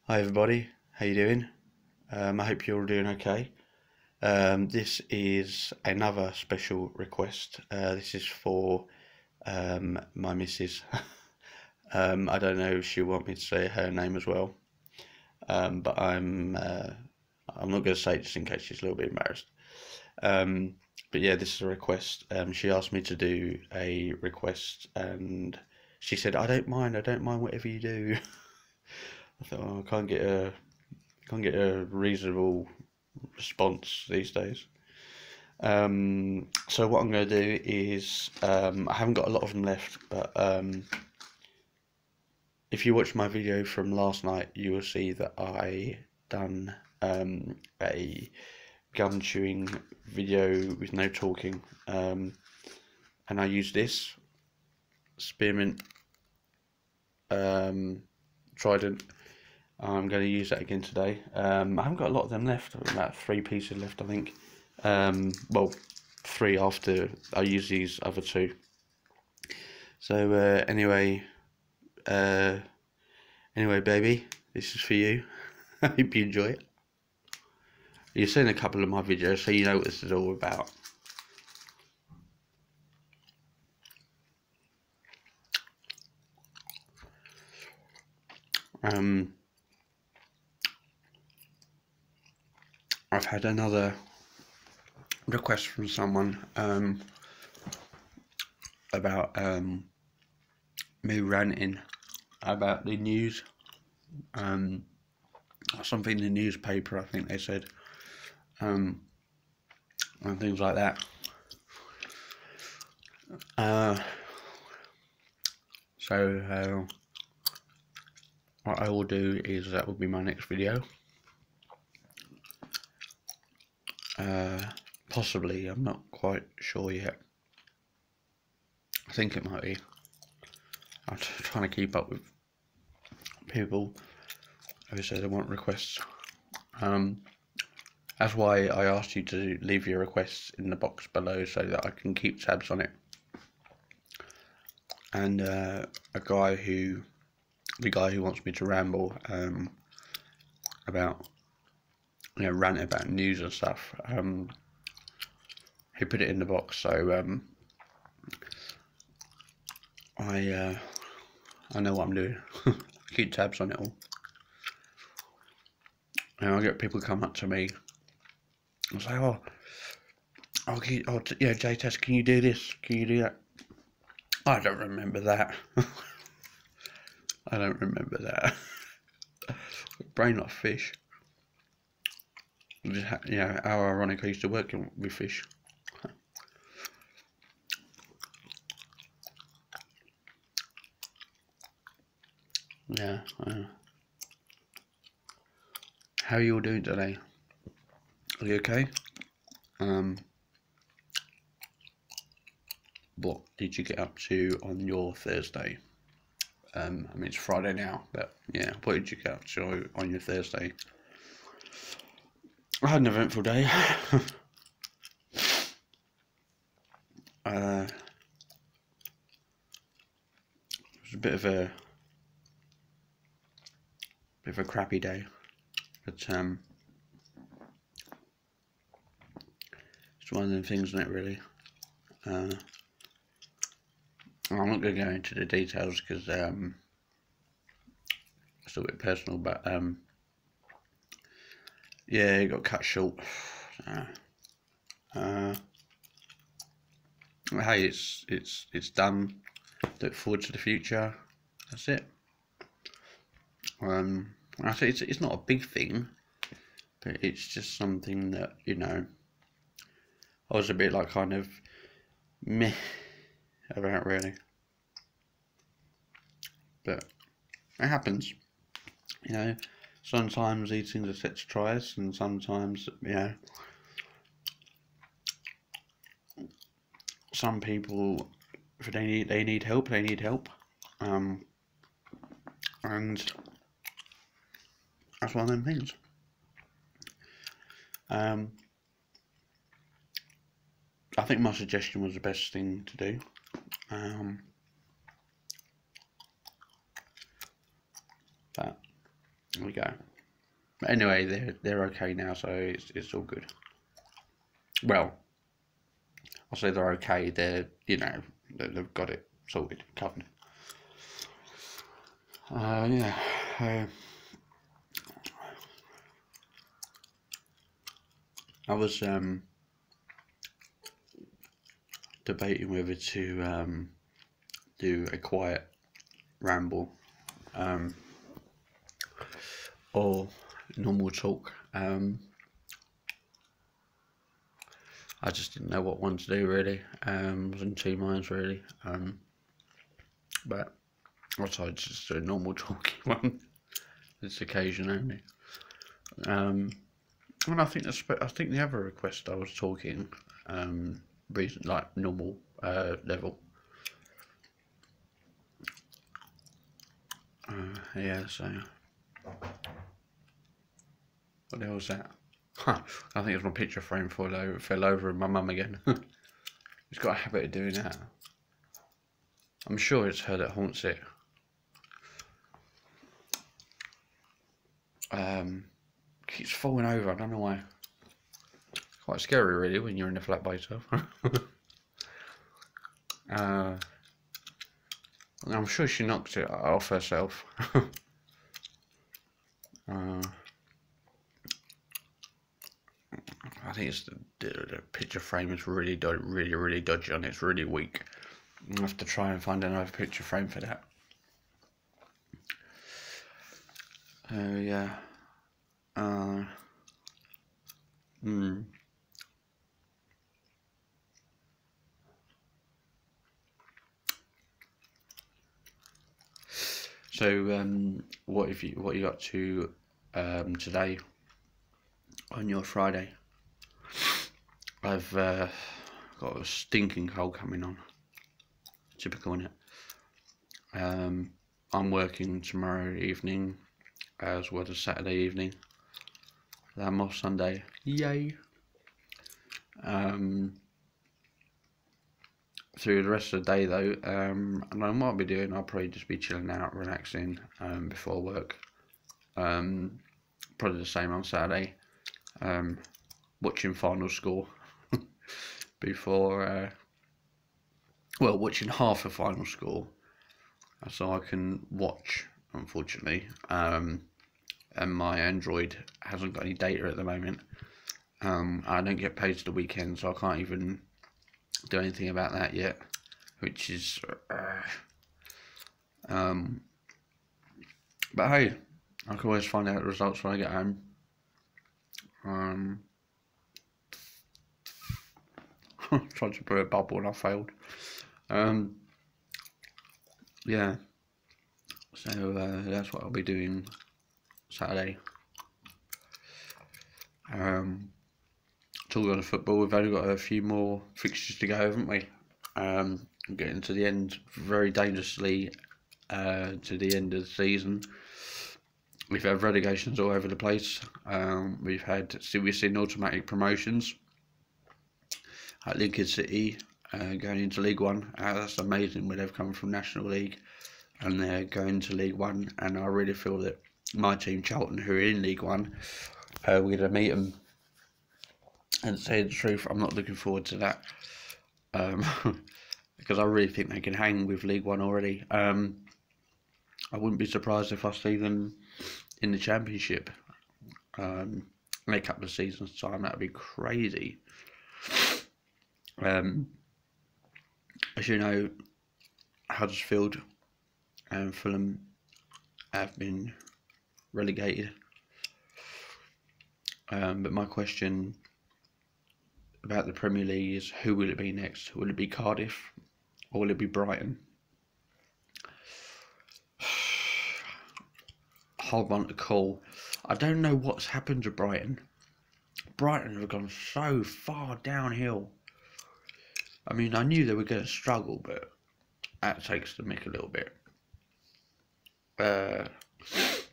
Hi everybody, how you doing? I hope you're all doing okay. This is another special request. This is for my missus. I don't know if she'll want me to say her name as well, but I'm not going to say it just in case she's a little bit embarrassed. Um, but yeah, this is a request. She asked me to do a request, and she said, "I don't mind. I don't mind whatever you do." I thought, oh, I can't get a reasonable response these days. So what I'm going to do is I haven't got a lot of them left, but if you watch my video from last night, you will see that I done a gum chewing video with no talking, and I used this spearmint trident. I'm going to use that again today. I haven't got a lot of them left. About 3 pieces left, I think. Well, 3 after I use these other 2. So uh, anyway, baby, this is for you. I hope you enjoy it. You've seen a couple of my videos, so you know what this is all about. I've had another request from someone about me ranting about the news, something in the newspaper, I think they said, and things like that. So what I will do is that will be my next video. Possibly, I'm not quite sure yet. I think it might be. I'm trying to keep up with people who say they want requests. That's why I asked you to leave your requests in the box below so that I can keep tabs on it. And the guy who wants me to ramble about, rant about news and stuff, he put it in the box, so I know what I'm doing. Keep tabs on it all. And I get people come up to me and say, yeah, J-Test, can you do this? Can you do that? I don't remember that. I don't remember that. Brain like fish. Just, how ironic I used to work with fish. Yeah. How are you all doing today? Are you okay? What did you get up to on your Thursday? I mean, it's Friday now, but yeah, what did you get up to on your Thursday? I had an eventful day. It was a bit of a crappy day, but it's one of them things, isn't it? Really. I'm not going to go into the details because it's a bit personal, but yeah, it got cut short. Hey, it's done. Look forward to the future. That's it. I say it's not a big thing, but it's just something that I was a bit like kind of meh about, really. But it happens, Sometimes these things are set to try us, and sometimes some people, if they need help, they need help, and that's one of them things. I think my suggestion was the best thing to do. But There we go. But anyway, they're okay now, so it's all good. Well, I'll say they're okay. They've got it sorted, covered. Yeah. I was debating whether to do a quiet ramble or normal talk. I just didn't know what one to do really. I was in two minds really. But I decided to just do a normal talking one this occasion only. And I think the other request I was talking like normal level. Yeah, so what the hell was that? I think it was my picture frame fell over and my mum again. It's got a habit of doing that. I'm sure it's her that haunts it. Keeps falling over, I don't know why. It's quite scary really when you're in a flat by yourself. I'm sure she knocked it off herself. I think it's the picture frame is really dodgy on it. It's really weak. I have to try and find another picture frame for that. Yeah. So what you got to today on your Friday? I've got a stinking cold coming on. Typical, innit? I'm working tomorrow evening as well as Saturday evening. I'm off Sunday. Yay! Through the rest of the day though, and what I'll be doing, I'll probably just be chilling out, relaxing before work. Probably the same on Saturday. Watching final score before, watching half a final score, so I can watch. Unfortunately, and my Android hasn't got any data at the moment. I don't get paid to the weekend, so I can't even do anything about that yet, which is but hey, I can always find out the results when I get home. Tried to put a bubble and I failed. Yeah, so that's what I'll be doing Saturday. Talking on football, we've only got a few more fixtures to go, haven't we? Getting to the end very dangerously to the end of the season. We've had relegations all over the place. We've seen automatic promotions at Lincoln City going into League One. That's amazing where they've come from National League and they're going to League One. And I really feel that my team, Charlton, who are in League One, we're going to meet them. And to say the truth, I'm not looking forward to that because I really think they can hang with League One already. I wouldn't be surprised if I see them in the Championship in a couple of seasons' time. That would be crazy. As you know, Huddersfield and Fulham have been relegated. But my question about the Premier League is, who will it be next? Will it be Cardiff or will it be Brighton? Hard one to call. I don't know what's happened to Brighton. Brighton have gone so far downhill. I mean, I knew they were going to struggle, but that takes the mick a little bit.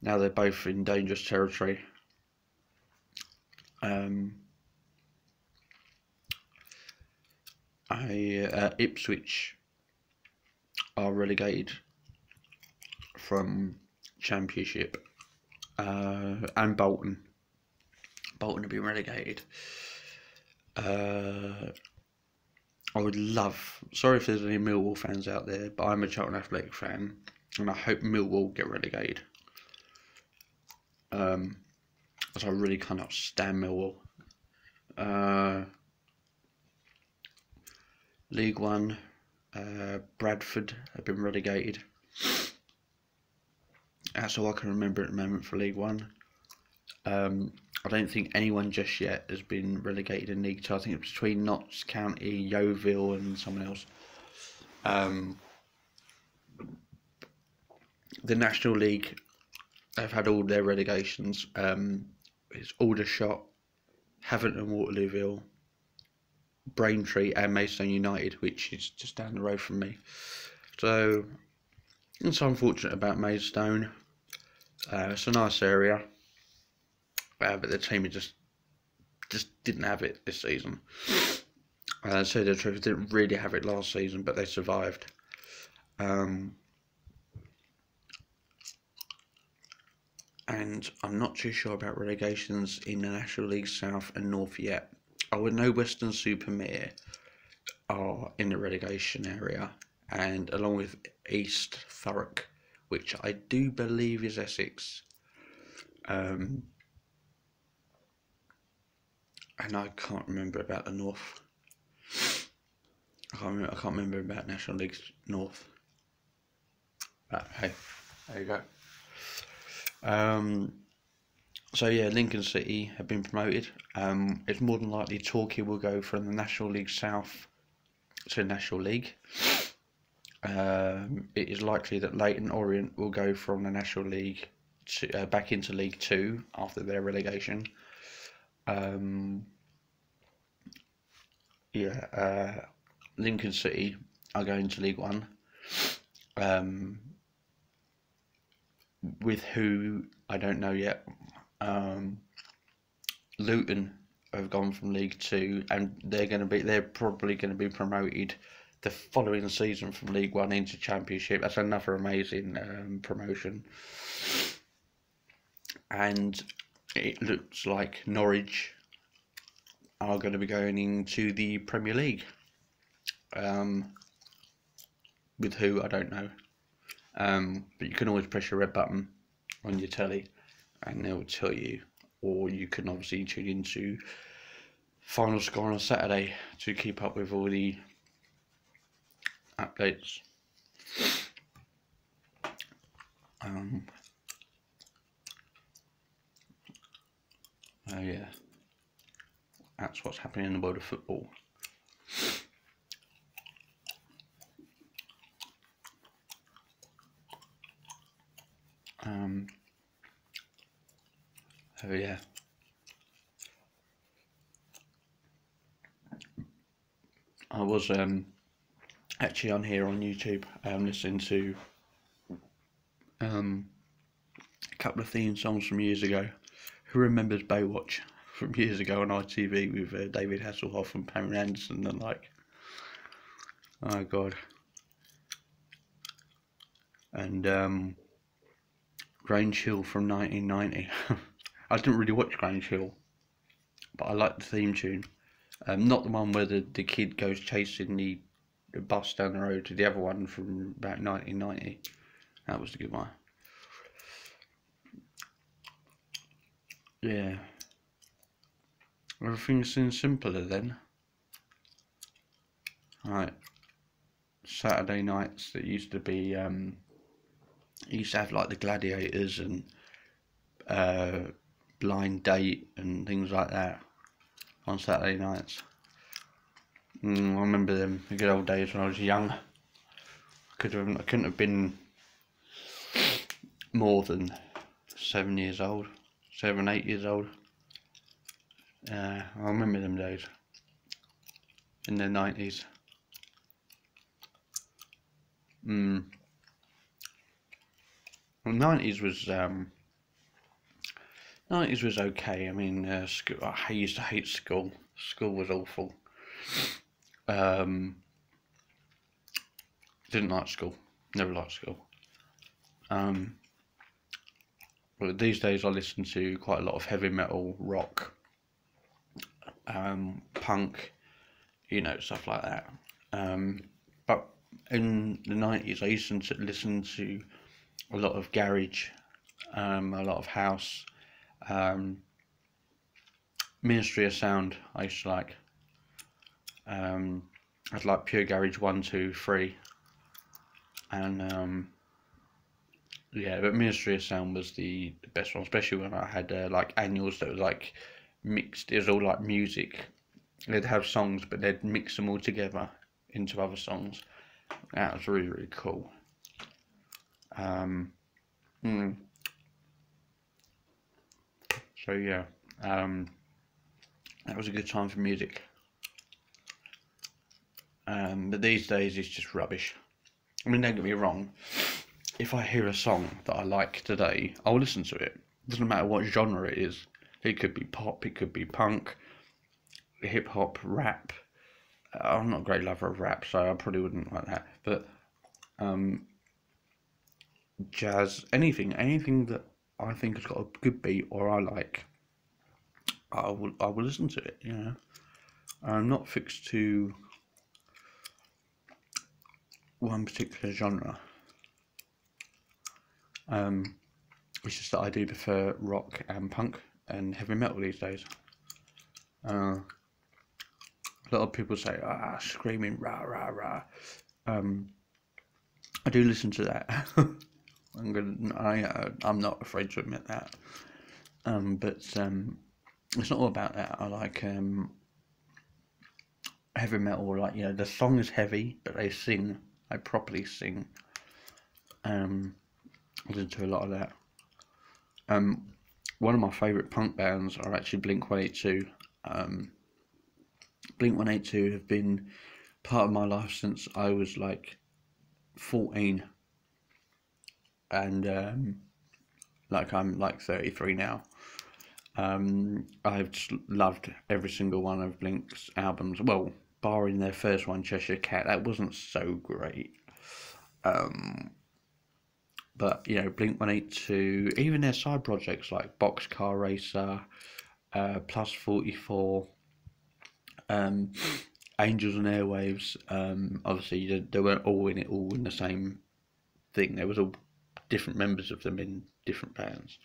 Now they're both in dangerous territory. Ipswich are relegated from Championship and Bolton. Bolton have been relegated. I would love, sorry if there's any Millwall fans out there, but I'm a Charlton Athletic fan, and I hope Millwall get relegated. As I really cannot stand Millwall. League One, Bradford have been relegated. That's all I can remember at the moment for League One. I don't think anyone just yet has been relegated in League Two. I think it's between Notts County, Yeovil and someone else. The National League have had all their relegations. It's Aldershot, Haverton, Waterlooville, Braintree and Maidstone United, which is just down the road from me. So it's unfortunate about Maidstone. It's a nice area, but the team just didn't have it this season. To say the truth, didn't really have it last season, but they survived. And I'm not too sure about relegations in the National League South and North yet. I would know Weston-super-Mare are in the relegation area, and along with East Thurrock, which I do believe is Essex. And I can't remember about the North. I can't remember about National League North. But hey, there you go. So yeah, Lincoln City have been promoted. It's more than likely Torquay will go from the National League South to the National League. It is likely that Leyton Orient will go from the National League to, back into League Two after their relegation. Lincoln City are going to League One. With who, I don't know yet. Luton have gone from League Two, and they're probably going to be promoted the following season from League One into Championship. That's another amazing promotion. And it looks like Norwich are going to be going into the Premier League. With who, I don't know. But you can always press your red button on your telly and they'll tell you, or you can obviously tune into Final Score on Saturday to keep up with all the updates. Oh yeah, that's what's happening in the world of football. Oh yeah. I was actually on here on YouTube listening to a couple of theme songs from years ago. Who remembers Baywatch from years ago on ITV with David Hasselhoff and Pamela Anderson and like, oh god. And Grange Hill from 1990. I didn't really watch Grange Hill, but I liked the theme tune. Not the one where the kid goes chasing the bus down the road, to the other one from about 1990. That was the good one. Yeah. Everything seems simpler then. Right. Saturday nights, that used to be, used to have like the Gladiators and Blind Date and things like that on Saturday nights. I remember them, the good old days when I was young. I couldn't have been more than 7 years old, 7, 8 years old. I remember them days in the 90s. The 90s was okay. I mean, school, I used to hate school. School was awful. Didn't like school. Never liked school. But these days I listen to quite a lot of heavy metal, rock, punk, stuff like that. But in the 90s, I used to listen to a lot of garage, a lot of house, Ministry of Sound. I used to like. I'd like Pure Garage 1, 2, 3, and yeah, but Ministry of Sound was the best one, especially when I had like annuals that was like mixed. It was all like music. They'd have songs, but they'd mix them all together into other songs. That was really, really cool. So yeah, that was a good time for music. But these days it's just rubbish. I mean, don't get me wrong. If I hear a song that I like today, I'll listen to it. It doesn't matter what genre it is. It could be pop, it could be punk, hip hop, rap. I'm not a great lover of rap, so I probably wouldn't like that. But jazz, anything that I think has got a good beat or I like, I will listen to it. I'm not fixed to one particular genre. It's just that I do prefer rock and punk and heavy metal these days. A lot of people say, screaming, rah, rah, rah. I do listen to that. I'm not afraid to admit that. But it's not all about that. I like heavy metal. Like, the song is heavy, but they properly sing. I listen to a lot of that. One of my favourite punk bands are actually Blink-182. Blink-182 have been part of my life since I was like 14, and like I'm like 33 now. I've just loved every single one of Blink's albums. Well, barring their first one, Cheshire Cat, that wasn't so great. But Blink-182, even their side projects like Boxcar Racer, Plus 44, Angels and Airwaves. Obviously, they weren't all in the same thing. There was all different members of them in different bands.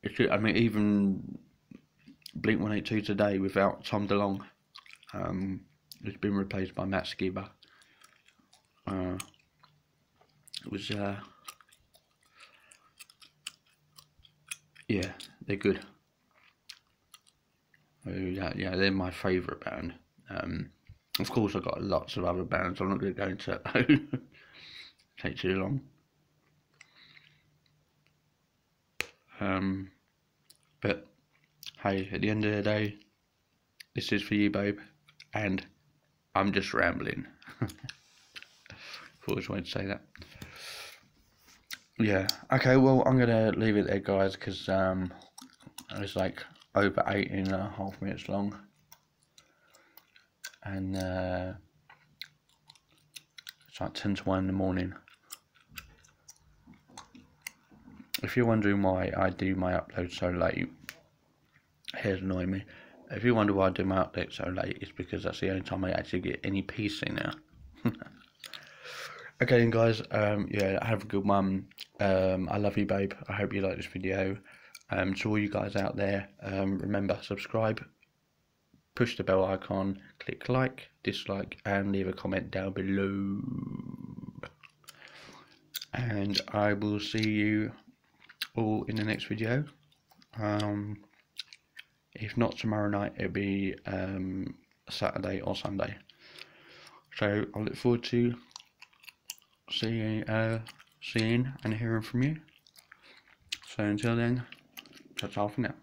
Even Blink-182 today without Tom DeLonge, it's been replaced by Matt Skiba. It was yeah, they're good. Yeah, they're my favourite band. Of course, I've got lots of other bands. I'm not going to go into that. Take too long. But hey, at the end of the day, this is for you, babe, and I'm just rambling. Thought I just wanted to say that. Yeah. Okay. Well, I'm gonna leave it there, guys, because it's like over 18.5 minutes long, and it's like 10 to 1 in the morning. If you're wondering why I do my upload so late, here's annoying me. If you wonder why I do my upload so late, it's because that's the only time I actually get any peace in there. Okay then, guys, yeah, have a good one. I love you, babe. I hope you like this video. To all you guys out there, remember, subscribe, push the bell icon, click like, dislike, and leave a comment down below. And I will see you all in the next video. If not tomorrow night, it'll be Saturday or Sunday. So I look forward to seeing and hearing from you. So until then, that's all for now.